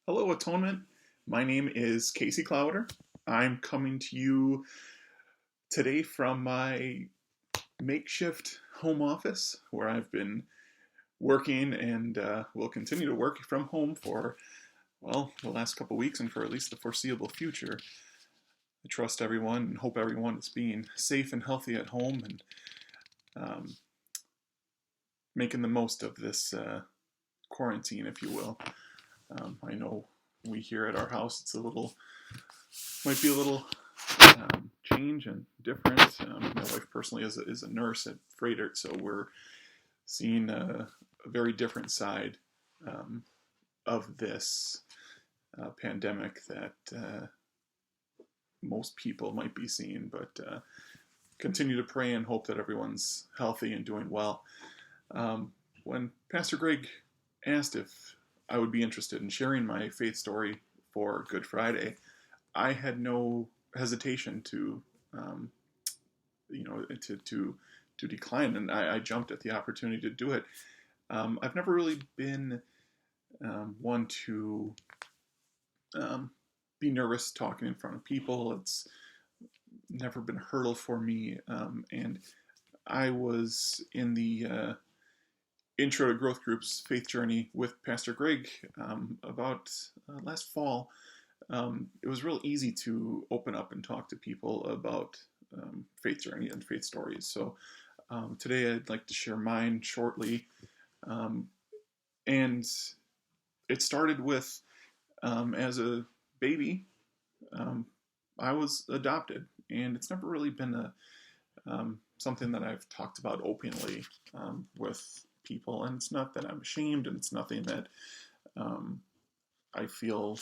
Hello, Atonement. My name is Casey Klawitter. I'm coming to you today from my makeshift home office where I've been working and will continue to work from home for, the last couple weeks and for at least the foreseeable future. I trust everyone and hope everyone is being safe and healthy at home and um, making the most of this quarantine, if you will. I know we here at our house, might be a little change and different. My wife personally is a nurse at Freighter, so we're seeing a very different side of this pandemic that most people might be seeing, but continue to pray and hope that everyone's healthy and doing well. When Pastor Greg asked if I would be interested in sharing my faith story for Good Friday, I had no hesitation to, to decline, and I jumped at the opportunity to do it. I've never really been one to be nervous talking in front of people. It's never been a hurdle for me, and I was in the Intro to Growth Group's faith journey with Pastor Greg about last fall. It was real easy to open up and talk to people about faith journey and faith stories. So today I'd like to share mine shortly. And it started with, as a baby, I was adopted. And it's never really been something that I've talked about openly with people. And it's not that I'm ashamed, and it's nothing that I feel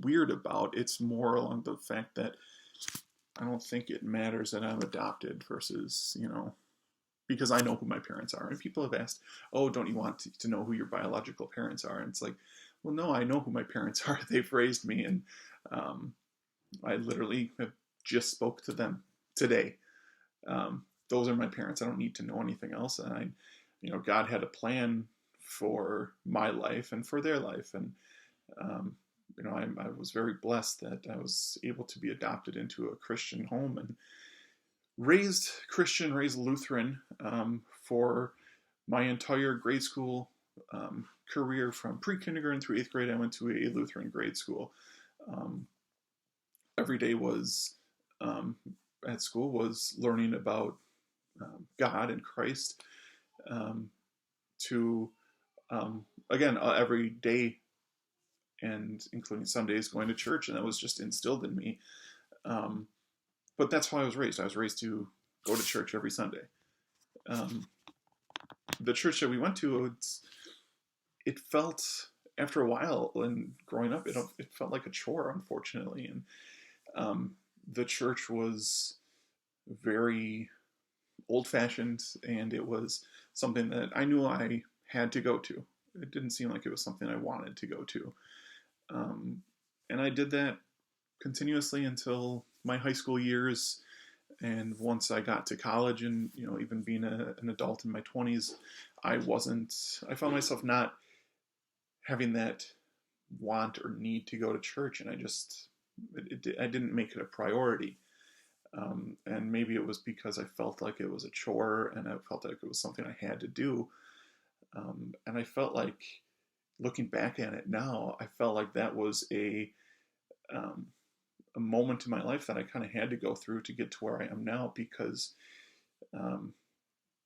weird about. It's more along the fact that I don't think it matters that I'm adopted versus, because I know who my parents are. And people have asked, oh, don't you want to know who your biological parents are? And it's like, well, no, I know who my parents are. They've raised me, and I literally have just spoke to them today. Those are my parents. I don't need to know anything else. And God had a plan for my life and for their life. And, I was very blessed that I was able to be adopted into a Christian home and raised Christian, raised Lutheran for my entire grade school career. From pre-kindergarten through 8th grade, I went to a Lutheran grade school. Every day was at school was learning about God and Christ. Again, every day, and including Sundays, going to church, and that was just instilled in me. But that's how I was raised. I was raised to go to church every Sunday. The church that we went to, it felt, after a while, and growing up, it felt like a chore, unfortunately. And the church was very old-fashioned, and it was something that I knew I had to go to. It didn't seem like it was something I wanted to go to. And I did that continuously until my high school years. And once I got to college and, even being an adult in my 20s, I found myself not having that want or need to go to church. And I didn't make it a priority. And maybe it was because I felt like it was a chore, and I felt like it was something I had to do. And I felt like, looking back at it now, I felt like that was a moment in my life that I kind of had to go through to get to where I am now, because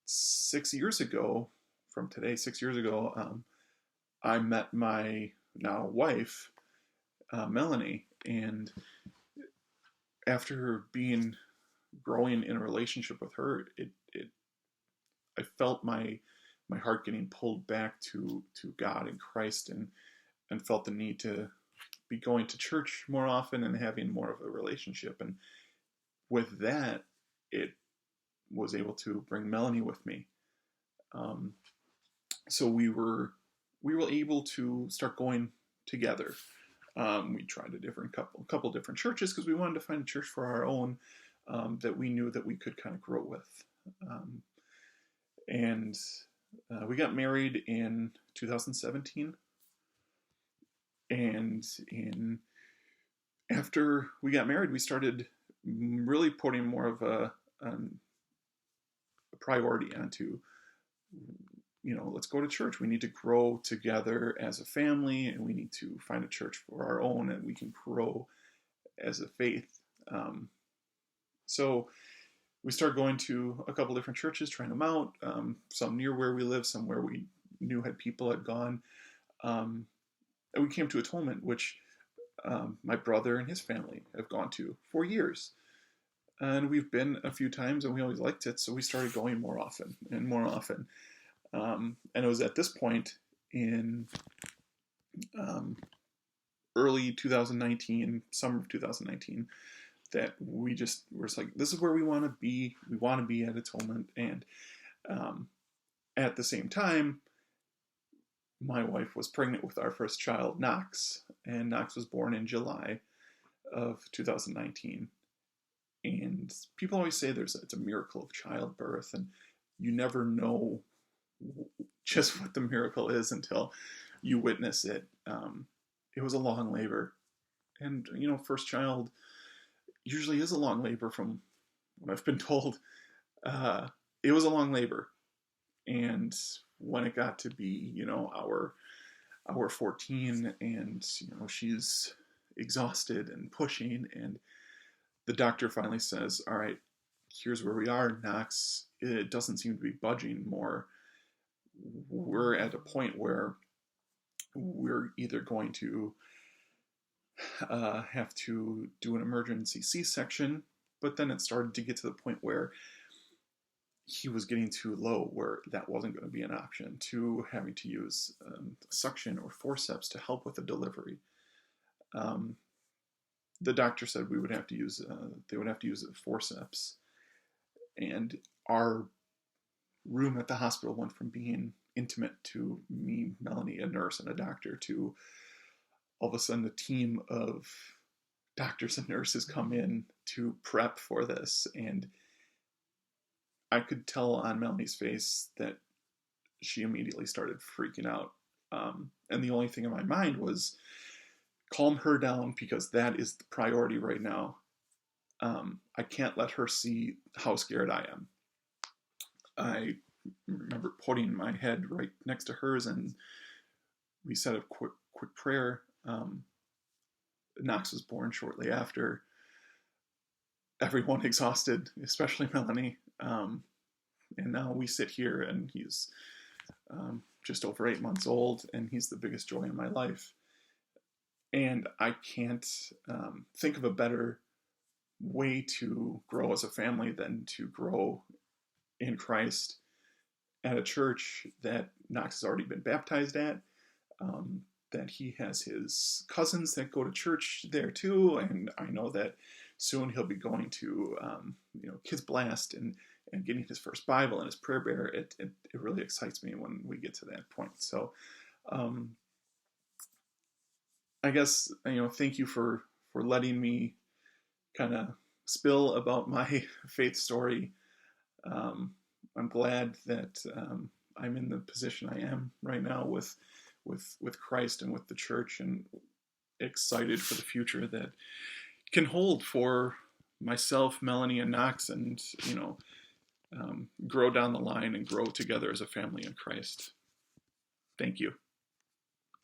6 years ago, I met my now wife, Melanie, and after growing in a relationship with her, I felt my heart getting pulled back to God and Christ, and felt the need to be going to church more often and having more of a relationship. And with that, it was able to bring Melanie with me. So we were able to start going together. We tried a couple different churches because we wanted to find a church for our own that we knew that we could kind of grow with. And we got married in 2017. And And after we got married, we started really putting more of a priority onto, let's go to church. We need to grow together as a family, and we need to find a church for our own, and we can grow as a faith. So we started going to a couple different churches, trying them out, some near where we live, some where we knew people had gone. And we came to Atonement, which my brother and his family have gone to for years. And we've been a few times, and we always liked it, so we started going more often and more often. And it was at this point in early 2019, summer of 2019, that we just were like, this is where we want to be. We want to be at Atonement. And at the same time, my wife was pregnant with our first child, Knox. And Knox was born in July of 2019. And people always say it's a miracle of childbirth, and you never know just what the miracle is until you witness it. It was a long labor, and first child usually is a long labor from what I've been told. It was a long labor, and when it got to be hour 14, and she's exhausted and pushing, and the doctor finally says, all right, here's where we are, Knox. It doesn't seem to be budging more. We're at a point where we're either going to have to do an emergency C-section, but then it started to get to the point where he was getting too low, where that wasn't going to be an option, to having to use suction or forceps to help with the delivery. The doctor said they would have to use the forceps, and our room at the hospital went from being intimate to me, Melanie, a nurse and a doctor, to all of a sudden a team of doctors and nurses come in to prep for this. And I could tell on Melanie's face that she immediately started freaking out. And the only thing in my mind was calm her down, because that is the priority right now. I can't let her see how scared I am. I remember putting my head right next to hers, and we said a quick prayer. Knox was born shortly after. Everyone exhausted, especially Melanie. And now we sit here, and he's just over 8 months old, and he's the biggest joy in my life. And I can't think of a better way to grow as a family than to grow in Christ at a church that Knox has already been baptized at, that he has his cousins that go to church there too, and I know that soon he'll be going to Kids Blast and getting his first Bible and his prayer bear. It really excites me when we get to that point. So I guess, thank you for letting me kind of spill about my faith story. I'm glad that I'm in the position I am right now with Christ and with the church, and excited for the future that can hold for myself, Melanie, and Knox, and grow down the line and grow together as a family in Christ. Thank you.